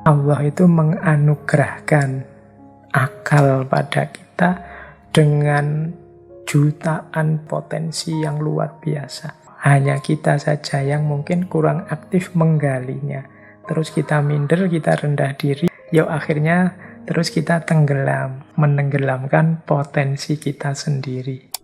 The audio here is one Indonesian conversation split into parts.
Allah itu menganugerahkan akal pada kita dengan jutaan potensi yang luar biasa. Hanya kita saja yang mungkin kurang aktif menggalinya. Terus kita minder, kita rendah diri, yuk akhirnya terus kita tenggelam, menenggelamkan potensi kita sendiri.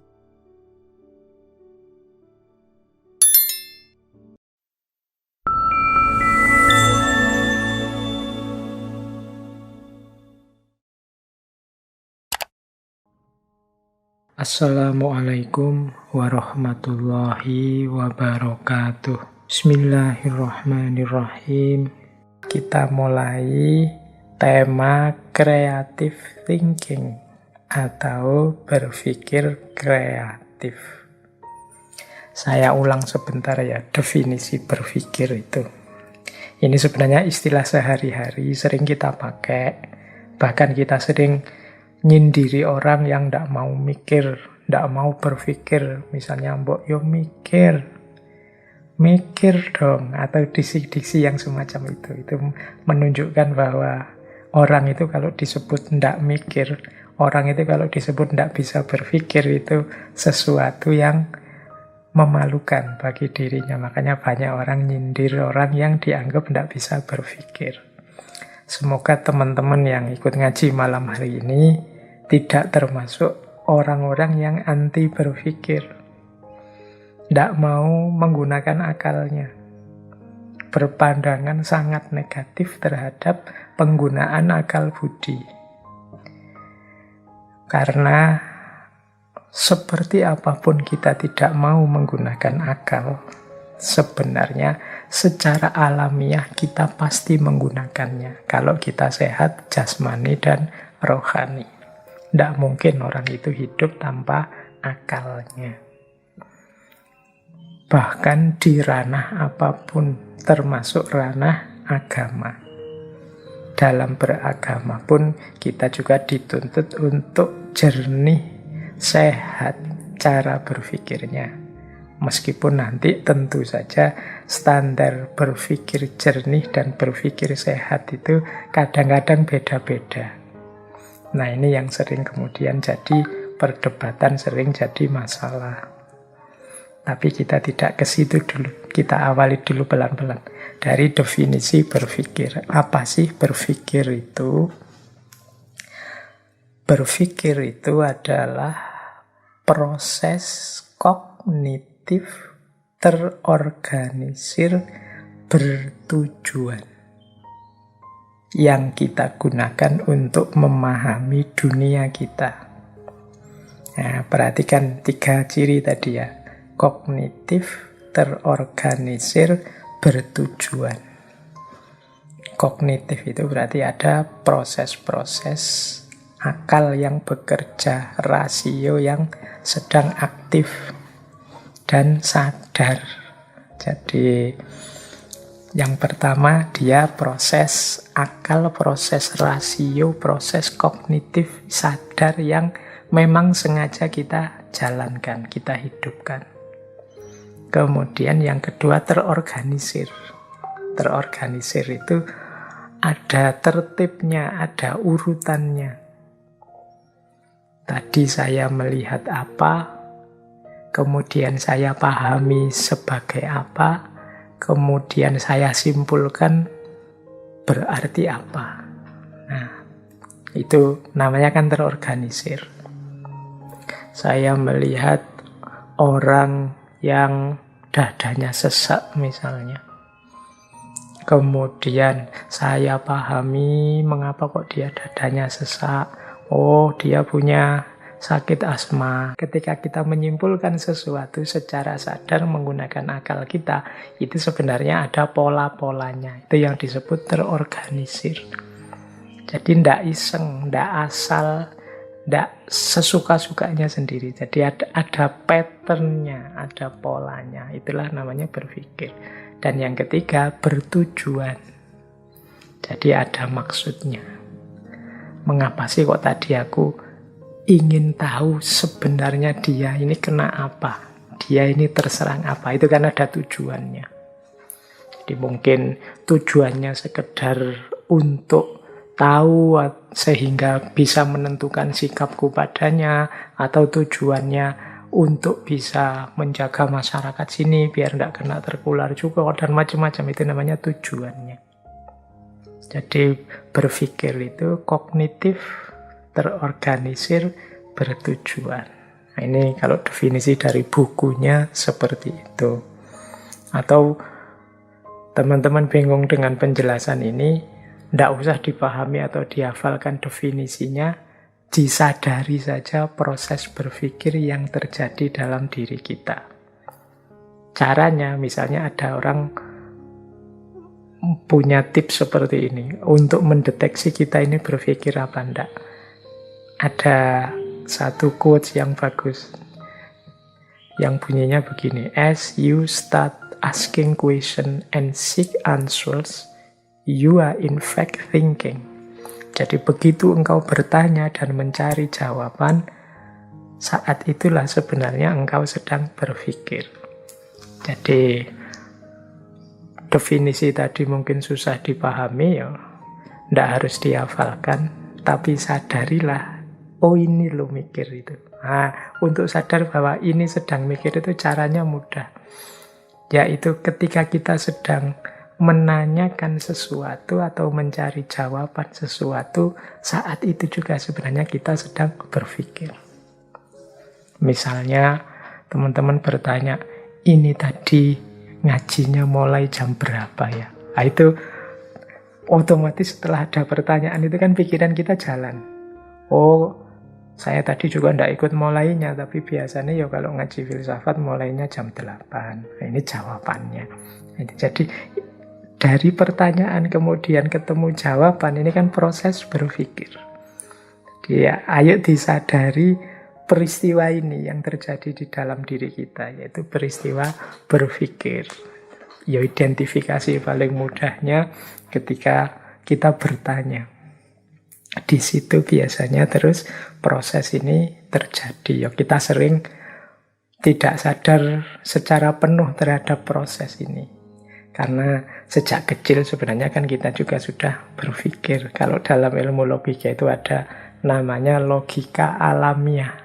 Assalamualaikum warahmatullahi wabarakatuh. Bismillahirrahmanirrahim. Kita mulai tema creative thinking atau berpikir kreatif. Saya ulang sebentar ya definisi berpikir itu. Ini sebenarnya istilah sehari-hari sering kita pakai. Bahkan kita sering nyindiri orang yang ndak mau mikir, ndak mau berpikir. Misalnya, mbok yo mikir dong, atau diksi-diksi yang semacam itu. Itu menunjukkan bahwa orang itu kalau disebut ndak mikir, orang itu kalau disebut ndak bisa berpikir, itu sesuatu yang memalukan bagi dirinya. Makanya banyak orang nyindir orang yang dianggap ndak bisa berpikir. Semoga teman-teman yang ikut ngaji malam hari ini tidak termasuk orang-orang yang anti berpikir. Tidak mau menggunakan akalnya. Berpandangan sangat negatif terhadap penggunaan akal budi. Karena seperti apapun kita tidak mau menggunakan akal, sebenarnya secara alamiah kita pasti menggunakannya. Kalau kita sehat jasmani dan rohani. Tidak mungkin orang itu hidup tanpa akalnya. Bahkan di ranah apapun, termasuk ranah agama. Dalam beragama pun kita juga dituntut untuk jernih, sehat cara berpikirnya. Meskipun nanti tentu saja standar berpikir jernih dan berpikir sehat itu kadang-kadang beda-beda. Nah, ini yang sering kemudian jadi perdebatan, sering jadi masalah. Tapi kita tidak ke situ dulu. Kita awali dulu pelan-pelan. Dari definisi berpikir. Apa sih berpikir itu? Berpikir itu adalah proses kognitif terorganisir bertujuan yang kita gunakan untuk memahami dunia kita. Nah, perhatikan 3 ciri tadi ya. Kognitif, terorganisir, bertujuan. Kognitif itu berarti ada proses-proses akal yang bekerja, rasio yang sedang aktif dan sadar. Jadi yang pertama dia proses akal, proses rasio, proses kognitif sadar yang memang sengaja kita jalankan, kita hidupkan. Kemudian yang kedua terorganisir. Terorganisir itu ada tertibnya, ada urutannya. Tadi saya melihat apa, kemudian saya pahami sebagai apa, kemudian saya simpulkan berarti apa. Nah, itu namanya kan terorganisir. Saya melihat orang yang dadanya sesak misalnya. Kemudian saya pahami mengapa kok dia dadanya sesak. Oh, dia punya sakit asma. Ketika kita menyimpulkan sesuatu secara sadar menggunakan akal kita, itu sebenarnya ada pola-polanya. Itu yang disebut terorganisir. Jadi tidak iseng, tidak asal, tidak sesuka-sukanya sendiri. Jadi ada patternnya, ada polanya. Itulah namanya berpikir. Dan yang ketiga, bertujuan. Jadi ada maksudnya. Mengapa sih kok tadi aku ingin tahu sebenarnya dia ini kena apa, dia ini terserang apa, itu kan ada tujuannya. Jadi mungkin tujuannya sekedar untuk tahu sehingga bisa menentukan sikapku padanya, atau tujuannya untuk bisa menjaga masyarakat sini biar tidak kena tertular juga, dan macam-macam. Itu namanya tujuannya. Jadi berpikir itu kognitif, terorganisir, bertujuan. Nah, ini kalau definisi dari bukunya seperti itu. Atau teman-teman bingung dengan penjelasan ini, tidak usah dipahami atau dihafalkan definisinya, disadari saja proses berpikir yang terjadi dalam diri kita. Caranya, misalnya ada orang punya tips seperti ini, untuk mendeteksi kita ini berpikir apa enggak. Ada satu quotes yang bagus, yang bunyinya begini: as you start asking question and seek answers, you are in fact thinking. Jadi begitu engkau bertanya dan mencari jawaban, saat itulah sebenarnya engkau sedang berpikir. Jadi definisi tadi mungkin susah dipahami, ya tidak harus dihafalkan, tapi sadarilah, oh ini lo mikir itu. Nah, untuk sadar bahwa ini sedang mikir itu caranya mudah. Yaitu ketika kita sedang menanyakan sesuatu atau mencari jawaban sesuatu, saat itu juga sebenarnya kita sedang berpikir. Misalnya teman-teman bertanya, ini tadi ngajinya mulai jam berapa ya? Nah, itu otomatis setelah ada pertanyaan itu kan pikiran kita jalan. Oh, saya tadi juga tidak ikut mulainya, tapi biasanya ya kalau ngaji filsafat mulainya jam 8. Nah, ini jawabannya. Jadi dari pertanyaan kemudian ketemu jawaban, ini kan proses berpikir. Jadi ya, ayo disadari peristiwa ini yang terjadi di dalam diri kita, yaitu peristiwa berpikir. Ya, identifikasi paling mudahnya ketika kita bertanya. Di situ biasanya terus proses ini terjadi. Ya, kita sering tidak sadar secara penuh terhadap proses ini. Karena sejak kecil sebenarnya kan kita juga sudah berpikir. Kalau dalam ilmu logika itu ada namanya logika alamiah.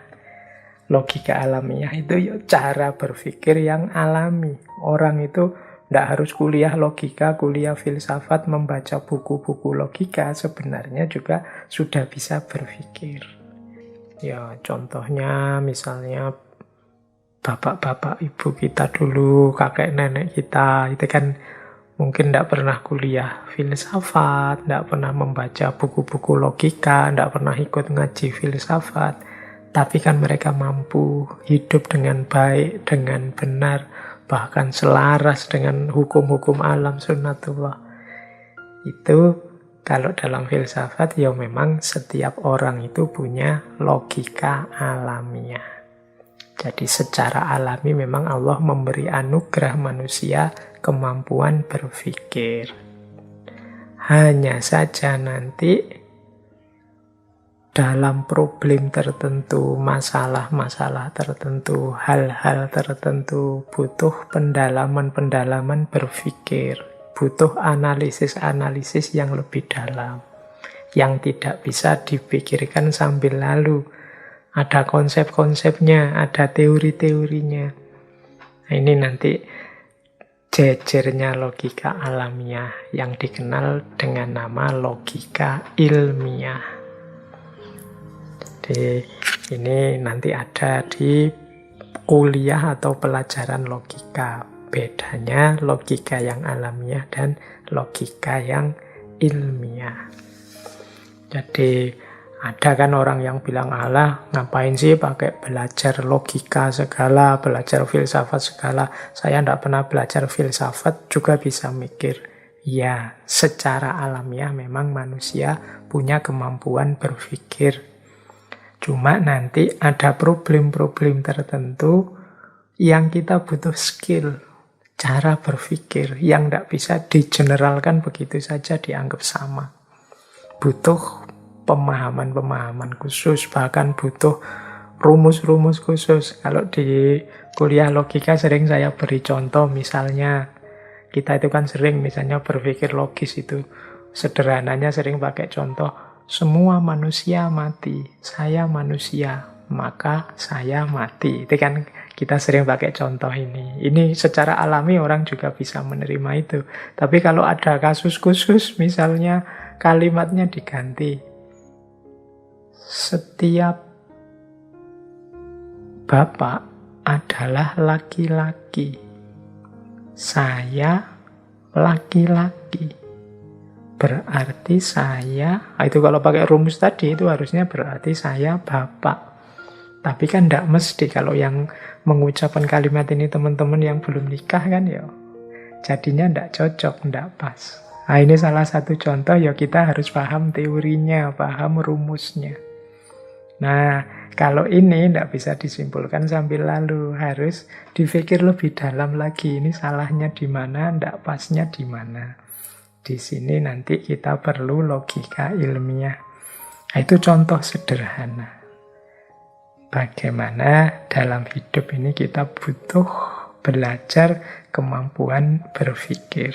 Logika alamiah itu ya cara berpikir yang alami. Orang itu tidak harus kuliah logika, kuliah filsafat, membaca buku-buku logika, sebenarnya juga sudah bisa berpikir. Ya, contohnya misalnya bapak-bapak ibu kita dulu, kakek nenek kita, itu kan mungkin tidak pernah kuliah filsafat, tidak pernah membaca buku-buku logika, tidak pernah ikut ngaji filsafat, tapi kan mereka mampu hidup dengan baik, dengan benar, bahkan selaras dengan hukum-hukum alam sunnatullah. Itu kalau dalam filsafat ya memang setiap orang itu punya logika alamiah. Jadi secara alami memang Allah memberi anugerah manusia kemampuan berpikir. Hanya saja nanti dalam problem tertentu, masalah-masalah tertentu, hal-hal tertentu, butuh pendalaman-pendalaman berpikir, butuh analisis-analisis yang lebih dalam, yang tidak bisa dipikirkan sambil lalu. Ada konsep-konsepnya, ada teori-teorinya. Nah, ini nanti jejernya logika alamiah yang dikenal dengan nama logika ilmiah. Jadi ini nanti ada di kuliah atau pelajaran logika. Bedanya logika yang alamiah dan logika yang ilmiah. Jadi ada kan orang yang bilang, alah ngapain sih pakai belajar logika segala, belajar filsafat segala. Saya tidak pernah belajar filsafat juga bisa mikir. Ya, secara alamiah memang manusia punya kemampuan berpikir. Cuma nanti ada problem-problem tertentu yang kita butuh skill, cara berpikir yang tidak bisa digeneralkan begitu saja dianggap sama. Butuh pemahaman-pemahaman khusus, bahkan butuh rumus-rumus khusus. Kalau di kuliah logika sering saya beri contoh, misalnya kita itu kan sering misalnya berpikir logis itu, Sederhananya sering pakai contoh, semua manusia mati, saya manusia, maka saya mati. Itu kan kita sering pakai contoh ini. Ini secara alami orang juga bisa menerima itu. Tapi kalau ada kasus khusus, misalnya kalimatnya diganti. Setiap bapak adalah laki-laki. Saya laki-laki. Berarti saya, itu kalau pakai rumus tadi itu harusnya berarti saya bapak. Tapi kan tidak mesti kalau yang mengucapkan kalimat ini teman-teman yang belum nikah kan ya. Jadinya tidak cocok, tidak pas. Nah ini salah satu contoh ya kita harus paham teorinya, paham rumusnya. Nah kalau ini tidak bisa disimpulkan sambil lalu, harus dipikir lebih dalam lagi. Ini salahnya di mana, tidak pasnya di mana. Di sini nanti kita perlu logika ilmiah. Nah, itu contoh sederhana. Bagaimana dalam hidup ini kita butuh belajar kemampuan berpikir.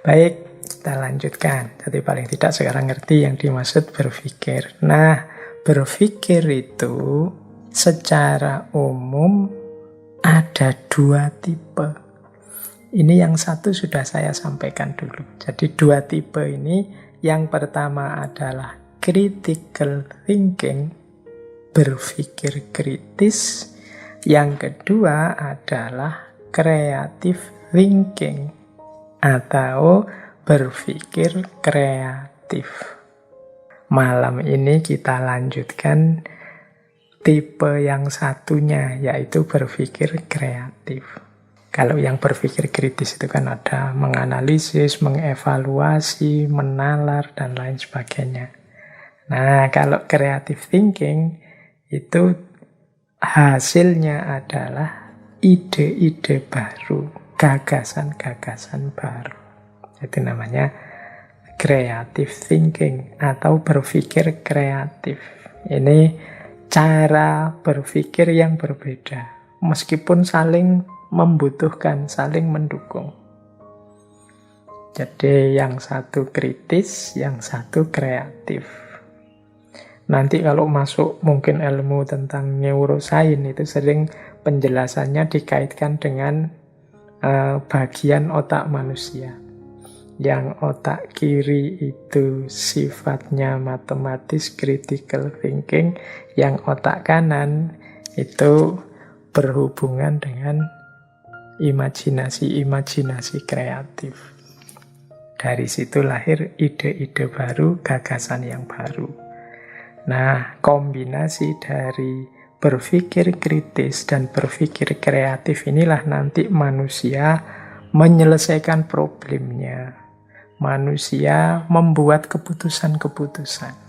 Baik, kita lanjutkan. Jadi paling tidak sekarang ngerti yang dimaksud berpikir. Nah, berpikir itu secara umum ada dua tipe. Ini yang satu sudah saya sampaikan dulu. Jadi dua tipe ini, yang pertama adalah critical thinking, berpikir kritis. Yang kedua adalah creative thinking, atau berpikir kreatif. Malam ini kita lanjutkan tipe yang satunya, yaitu berpikir kreatif. Kalau yang berpikir kritis itu kan ada menganalisis, mengevaluasi, menalar, dan lain sebagainya. Nah, kalau creative thinking itu hasilnya adalah ide-ide baru, gagasan-gagasan baru. Itu namanya creative thinking atau berpikir kreatif. Ini cara berpikir yang berbeda, meskipun saling membutuhkan, saling mendukung. Jadi yang satu kritis, yang satu kreatif. Nanti kalau masuk mungkin ilmu tentang neuroscience itu sering penjelasannya dikaitkan dengan bagian otak manusia. Yang otak kiri itu sifatnya matematis, critical thinking. Yang otak kanan itu berhubungan dengan imajinasi kreatif. Dari situ lahir ide-ide baru, gagasan yang baru. Nah, kombinasi dari berpikir kritis dan berpikir kreatif inilah nanti manusia menyelesaikan problemnya. Manusia membuat keputusan-keputusan.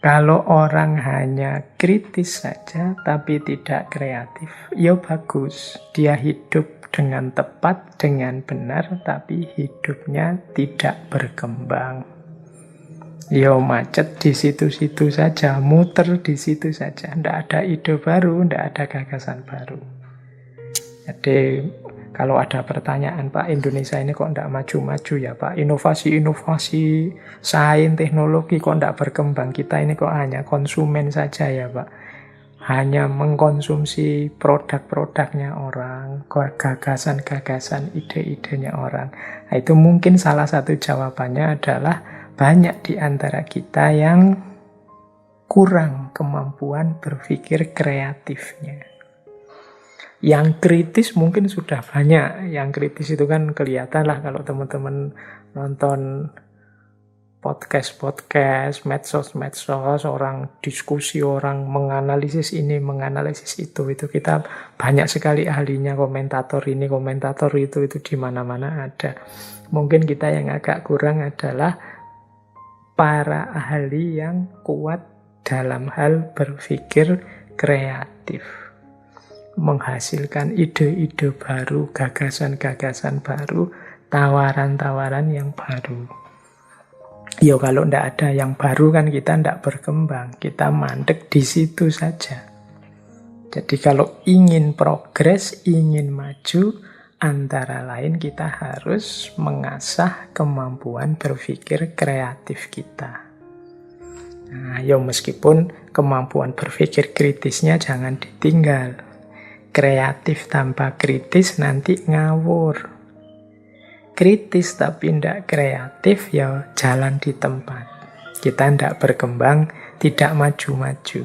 Kalau orang hanya kritis saja tapi tidak kreatif, ya bagus. Dia hidup dengan tepat, dengan benar, tapi hidupnya tidak berkembang. Ya macet di situ-situ saja, muter di situ saja. Tidak ada ide baru, tidak ada gagasan baru. Jadi kalau ada pertanyaan, Pak, Indonesia ini kok tidak maju-maju ya Pak? Inovasi-inovasi, sains, teknologi kok tidak berkembang? Kita ini kok hanya konsumen saja ya Pak? Hanya mengkonsumsi produk-produknya orang, gagasan-gagasan, ide-idenya orang. Nah, itu mungkin salah satu jawabannya adalah banyak di antara kita yang kurang kemampuan berpikir kreatifnya. Yang kritis mungkin sudah banyak. Yang kritis itu kan kelihatan lah kalau teman-teman nonton podcast-podcast, medsos-medsos, orang diskusi, orang menganalisis ini, menganalisis itu kita banyak sekali ahlinya, komentator ini, komentator itu di mana-mana ada. Mungkin kita yang agak kurang adalah para ahli yang kuat dalam hal berpikir kreatif. Menghasilkan ide-ide baru, gagasan-gagasan baru, tawaran-tawaran yang baru. Ya kalau tidak ada yang baru kan kita tidak berkembang, kita mandek di situ saja. Jadi kalau ingin progres, ingin maju, Antara lain kita harus mengasah kemampuan berpikir kreatif kita. Nah, ya meskipun kemampuan berpikir kritisnya jangan ditinggal. Kreatif tanpa kritis nanti ngawur. Kritis tapi tidak kreatif ya jalan di tempat. Kita tidak berkembang, tidak maju-maju.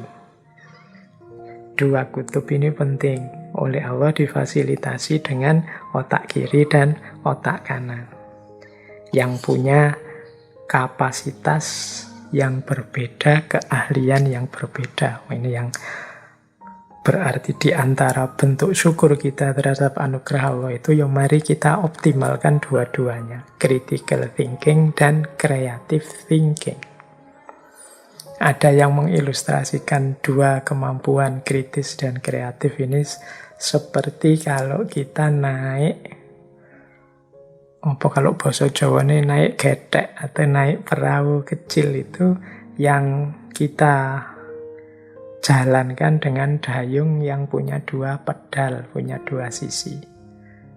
Dua kutub ini penting. Oleh Allah difasilitasi dengan otak kiri dan otak kanan. Yang punya kapasitas yang berbeda, keahlian yang berbeda. Ini yang berarti di antara bentuk syukur kita terhadap anugerah Allah itu, ya mari kita optimalkan dua-duanya. Critical thinking dan creative thinking. Ada yang mengilustrasikan dua kemampuan kritis dan kreatif ini seperti kalau kita naik, kalau bahasa Jawa ini naik getek atau naik perahu kecil itu yang kita jalankan dengan dayung yang punya dua pedal, punya dua sisi.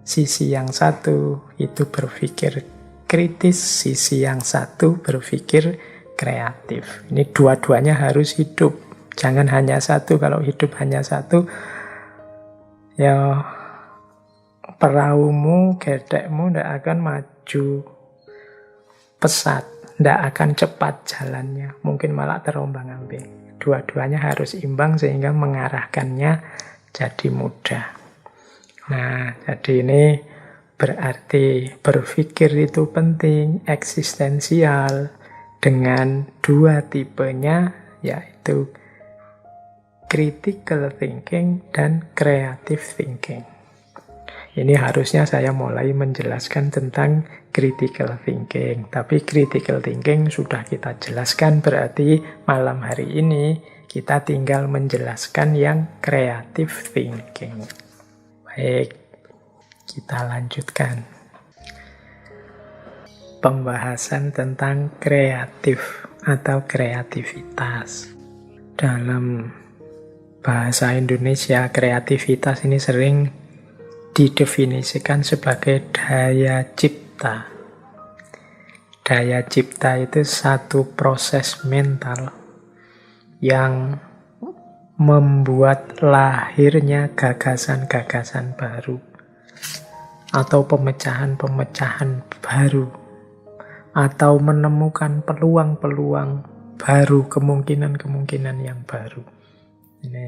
Sisi yang satu itu berpikir kritis, sisi yang satu berpikir kreatif. Ini dua-duanya harus hidup. Jangan hanya satu. Kalau hidup hanya satu, ya perahumu, gedekmu tidak akan maju pesat, tidak akan cepat jalannya. Mungkin malah terombang-ambing. Dua-duanya harus imbang sehingga mengarahkannya jadi mudah. Nah, jadi ini berarti berpikir itu penting, eksistensial, dengan dua tipenya, yaitu critical thinking dan creative thinking. Ini harusnya saya mulai menjelaskan tentang critical thinking. Tapi critical thinking sudah kita jelaskan, berarti malam hari ini kita tinggal menjelaskan yang creative thinking. Baik, kita lanjutkan. Pembahasan tentang kreatif atau kreativitas. Dalam bahasa Indonesia, kreativitas ini sering didefinisikan sebagai daya cipta. Daya cipta itu satu proses mental yang membuat lahirnya gagasan-gagasan baru atau pemecahan-pemecahan baru, atau menemukan peluang-peluang baru, kemungkinan-kemungkinan yang baru. Ini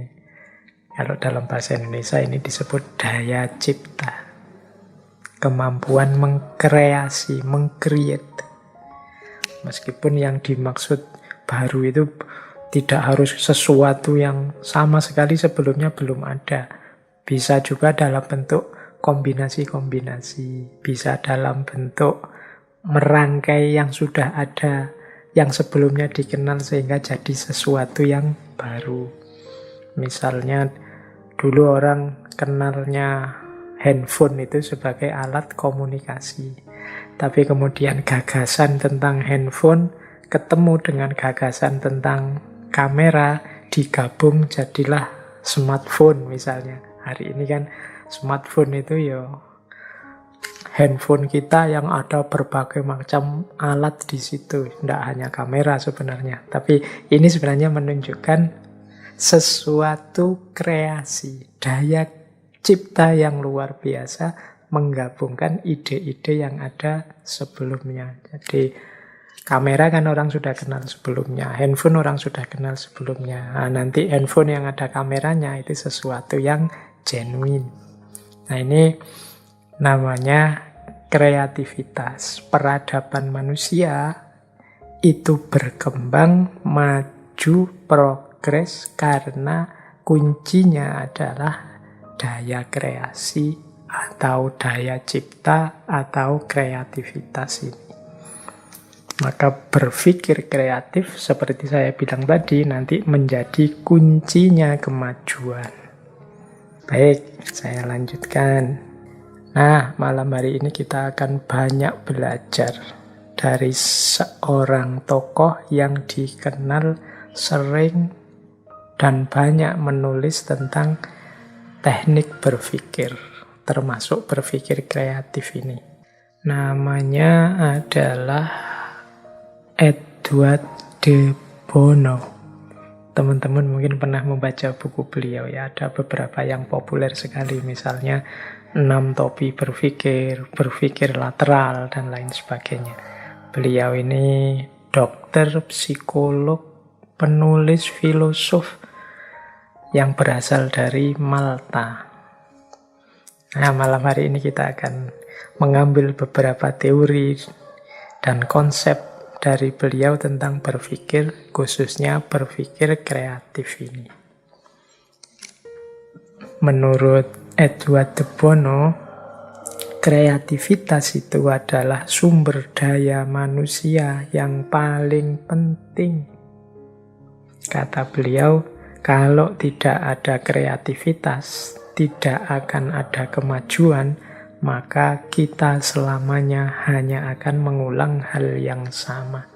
kalau dalam bahasa Indonesia ini disebut daya cipta. Kemampuan mengkreasi, mengcreate. Meskipun yang dimaksud baru itu tidak harus sesuatu yang sama sekali sebelumnya belum ada. Bisa juga dalam bentuk kombinasi-kombinasi. Bisa dalam bentuk merangkai yang sudah ada, yang sebelumnya dikenal sehingga jadi sesuatu yang baru. Misalnya dulu orang kenalnya handphone itu sebagai alat komunikasi. Tapi kemudian gagasan tentang handphone ketemu dengan gagasan tentang kamera, digabung jadilah smartphone misalnya. Hari ini kan smartphone itu ya handphone kita yang ada berbagai macam alat di situ. Tidak hanya kamera sebenarnya. Tapi ini sebenarnya menunjukkan sesuatu kreasi, daya cipta yang luar biasa, menggabungkan ide-ide yang ada sebelumnya. Jadi kamera kan orang sudah kenal sebelumnya, handphone orang sudah kenal sebelumnya. Nah, nanti handphone yang ada kameranya itu sesuatu yang genuine. Nah, ini namanya kreativitas. Peradaban manusia itu berkembang, maju, progres karena kuncinya adalah daya kreasi atau daya cipta atau kreativitas ini. Maka berpikir kreatif seperti saya bilang tadi nanti menjadi kuncinya kemajuan. Baik, saya lanjutkan. Nah, malam hari ini kita akan banyak belajar dari seorang tokoh yang dikenal sering dan banyak menulis tentang teknik berpikir termasuk berpikir kreatif ini. Namanya adalah Edward de Bono. Teman-teman mungkin pernah membaca buku beliau ya, ada beberapa yang populer sekali, misalnya 6 topi berpikir, berpikir lateral, dan lain sebagainya. Beliau ini dokter, psikolog, penulis, filosof yang berasal dari Malta. Nah, malam hari ini kita akan mengambil beberapa teori dan konsep dari beliau tentang berpikir, khususnya berpikir kreatif ini. Menurut Edward de Bono, kreativitas itu adalah sumber daya manusia yang paling penting. Kata beliau, kalau tidak ada kreativitas, tidak akan ada kemajuan, maka kita selamanya hanya akan mengulang hal yang sama.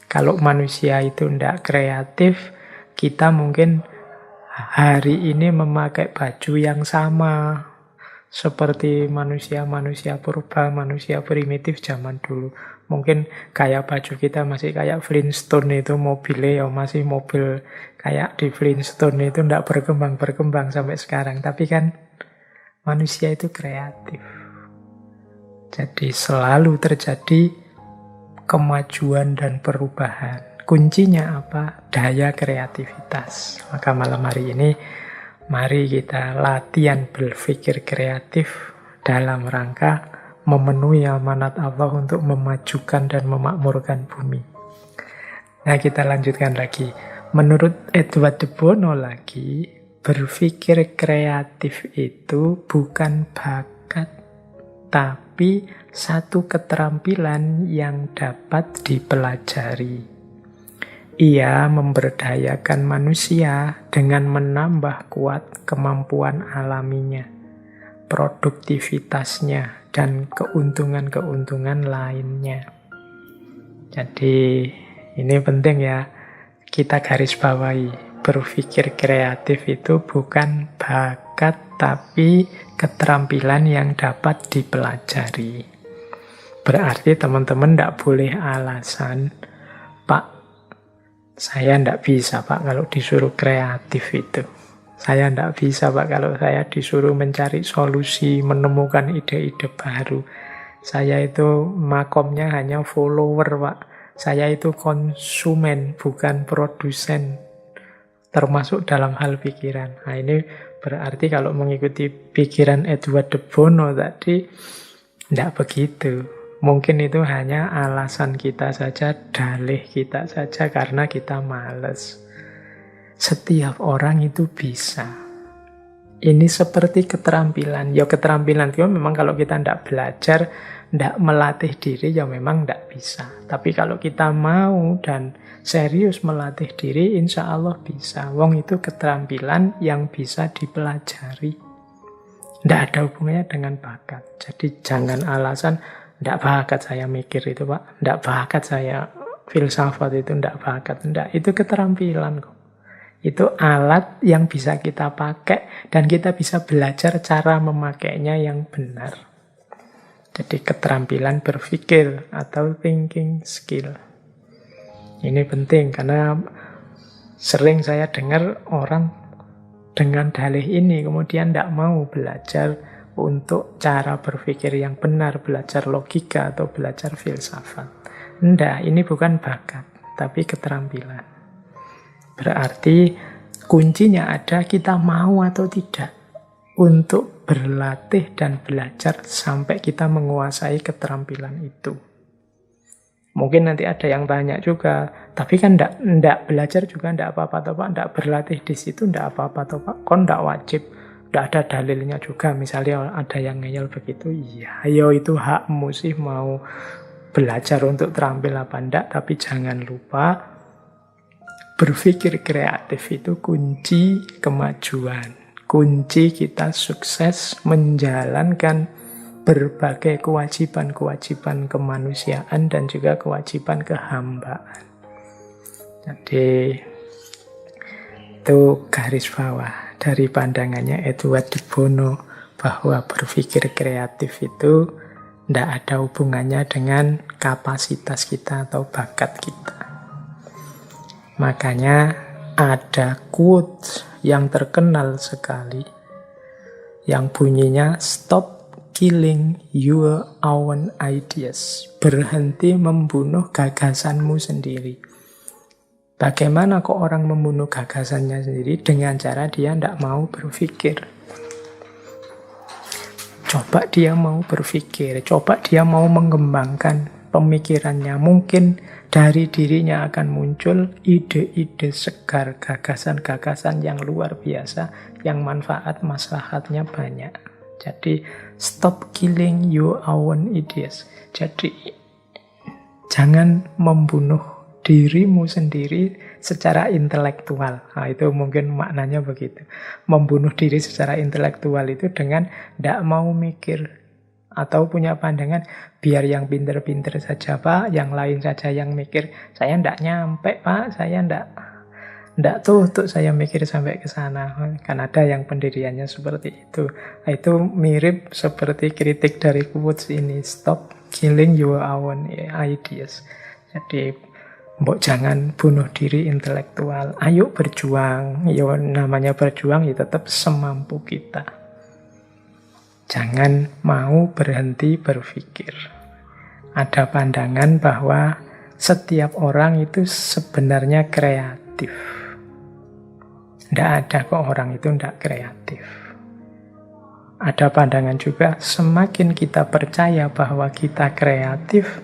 Kalau manusia itu tidak kreatif, kita mungkin hari ini memakai baju yang sama, seperti manusia-manusia purba, manusia primitif zaman dulu. Mungkin kayak baju kita masih kayak Flintstone itu, mobilnya ya masih mobil kayak di Flintstone itu, tidak berkembang-berkembang sampai sekarang. Tapi kan manusia itu kreatif. Jadi selalu terjadi kemajuan dan perubahan. Kuncinya apa? Daya kreativitas. Maka malam hari ini mari kita latihan berpikir kreatif dalam rangka memenuhi amanat Allah untuk memajukan dan memakmurkan bumi. Nah, kita lanjutkan lagi. Menurut Edward de Bono lagi, berpikir kreatif itu bukan bakat, tapi satu keterampilan yang dapat dipelajari. Ia memberdayakan manusia dengan menambah kuat kemampuan alaminya, produktivitasnya, dan keuntungan-keuntungan lainnya. Jadi ini penting ya, kita garis bawahi. Berpikir kreatif itu bukan bakat, tapi keterampilan yang dapat dipelajari. Berarti teman-teman tidak boleh alasan, Pak, saya tidak bisa Pak kalau disuruh kreatif itu. Saya tidak bisa Pak kalau saya disuruh mencari solusi, menemukan ide-ide baru. Saya itu makomnya hanya follower Pak. Saya itu konsumen, bukan produsen. Termasuk dalam hal pikiran. Nah, ini berarti kalau mengikuti pikiran Edward de Bono tadi, tidak begitu. Mungkin itu hanya alasan kita saja, dalih kita saja karena kita malas. Setiap orang itu bisa. Ini seperti keterampilan. Ya keterampilan itu memang kalau kita tidak belajar, tidak melatih diri, ya memang tidak bisa. Tapi kalau kita mau dan serius melatih diri, insya Allah bisa. Wong itu keterampilan yang bisa dipelajari. Tidak ada hubungannya dengan bakat. Jadi jangan alasan, tidak bakat saya mikir itu Pak. Tidak bakat saya filsafat itu, tidak bakat. Tidak, itu keterampilan kok. Itu alat yang bisa kita pakai dan kita bisa belajar cara memakainya yang benar. Jadi keterampilan berpikir atau thinking skill. Ini penting karena sering saya dengar orang dengan dalih ini kemudian tidak mau belajar untuk cara berpikir yang benar, belajar logika atau belajar filsafat. Tidak, ini bukan bakat, tapi keterampilan. Berarti kuncinya ada kita mau atau tidak untuk berlatih dan belajar sampai kita menguasai keterampilan itu. Mungkin nanti ada yang tanya juga, tapi kan ndak belajar juga ndak apa-apa toh Pak, ndak berlatih di situ ndak apa-apa toh Pak, kon ndak wajib, ndak ada dalilnya juga. Misalnya ada yang ngeyel begitu, iya, ayo itu hakmu sih mau belajar untuk terampil apa ndak, tapi jangan lupa berpikir kreatif itu kunci kemajuan. Kunci kita sukses menjalankan berbagai kewajiban-kewajiban kemanusiaan dan juga kewajiban kehambaan. Jadi itu garis bawah dari pandangannya Edward de Bono bahwa berpikir kreatif itu tidak ada hubungannya dengan kapasitas kita atau bakat kita. Makanya ada quote yang terkenal sekali yang bunyinya stop killing your own ideas. Berhenti membunuh gagasanmu sendiri. Bagaimana kok orang membunuh gagasannya sendiri? Dengan cara dia tidak mau berpikir. Coba dia mau berpikir, coba dia mau mengembangkan pemikirannya. Mungkin dari dirinya akan muncul ide-ide segar, gagasan-gagasan yang luar biasa, yang manfaat maslahatnya banyak. Jadi, stop killing your own ideas. Jadi, jangan membunuh dirimu sendiri secara intelektual. Nah, itu mungkin maknanya begitu. Membunuh diri secara intelektual itu dengan tidak mau mikir atau punya pandangan biar yang pinter-pinter saja Pak, yang lain saja yang mikir. Saya tidak nyampe Pak, saya tidak tuh saya mikir sampai ke sana. Kan ada yang pendiriannya seperti itu. Nah, itu mirip seperti kritik dari quotes ini, stop killing your own ideas. Jadi mbok jangan bunuh diri intelektual. Ayo berjuang. Ya namanya berjuang ya tetap semampu kita. Jangan mau berhenti berpikir. Ada pandangan bahwa setiap orang itu sebenarnya kreatif. Tidak ada kok orang itu tidak kreatif. Ada pandangan juga semakin kita percaya bahwa kita kreatif,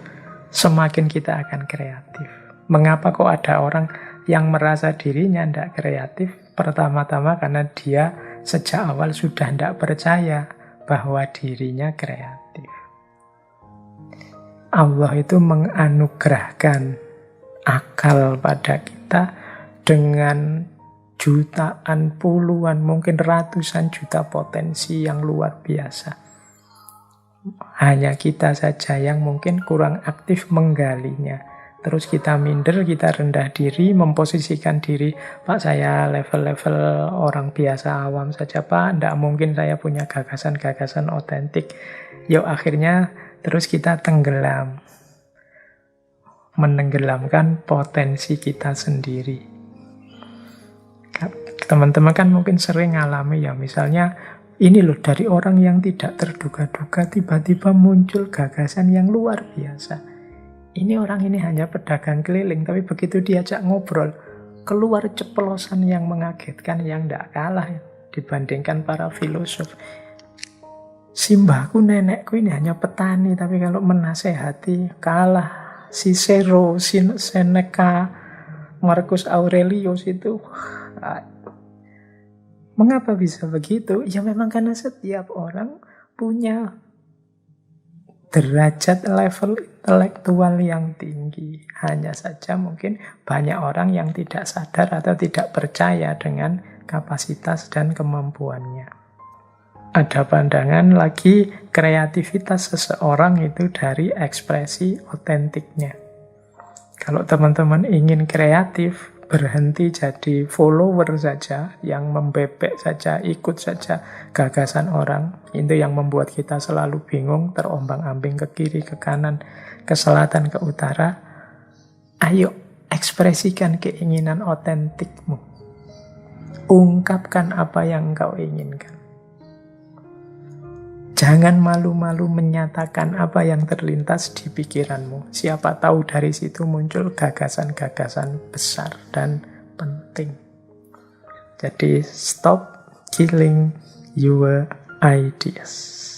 semakin kita akan kreatif. Mengapa kok ada orang yang merasa dirinya tidak kreatif? Pertama-tama karena dia sejak awal sudah tidak percaya bahwa dirinya kreatif. Allah itu menganugerahkan akal pada kita dengan jutaan, puluhan, mungkin ratusan juta potensi yang luar biasa. Hanya kita saja yang mungkin kurang aktif menggalinya. Terus kita minder, kita rendah diri, memposisikan diri, Pak saya level-level orang biasa awam saja Pak, tidak mungkin saya punya gagasan-gagasan otentik. Yuk akhirnya terus kita tenggelam, menenggelamkan potensi kita sendiri. Teman-teman kan mungkin sering ngalami ya, misalnya ini loh dari orang yang tidak terduga-duga tiba-tiba muncul gagasan yang luar biasa. Ini orang ini hanya pedagang keliling, tapi begitu diajak ngobrol, keluar ceplosan yang mengagetkan, yang tidak kalah dibandingkan para filosof. Simbahku, nenekku ini hanya petani, tapi kalau menasehati kalah Cicero, Seneca, Marcus Aurelius itu. Mengapa bisa begitu? Ya memang karena setiap orang punya derajat level intelektual yang tinggi. Hanya saja mungkin banyak orang yang tidak sadar atau tidak percaya dengan kapasitas dan kemampuannya. Ada pandangan lagi kreativitas seseorang itu dari ekspresi otentiknya. Kalau teman-teman ingin kreatif, berhenti jadi follower saja, yang membebek saja, ikut saja gagasan orang. Itu yang membuat kita selalu bingung, terombang-ambing ke kiri, ke kanan, ke selatan, ke utara. Ayo, ekspresikan keinginan otentikmu. Ungkapkan apa yang engkau inginkan. Jangan malu-malu menyatakan apa yang terlintas di pikiranmu. Siapa tahu dari situ muncul gagasan-gagasan besar dan penting. Jadi stop killing your ideas.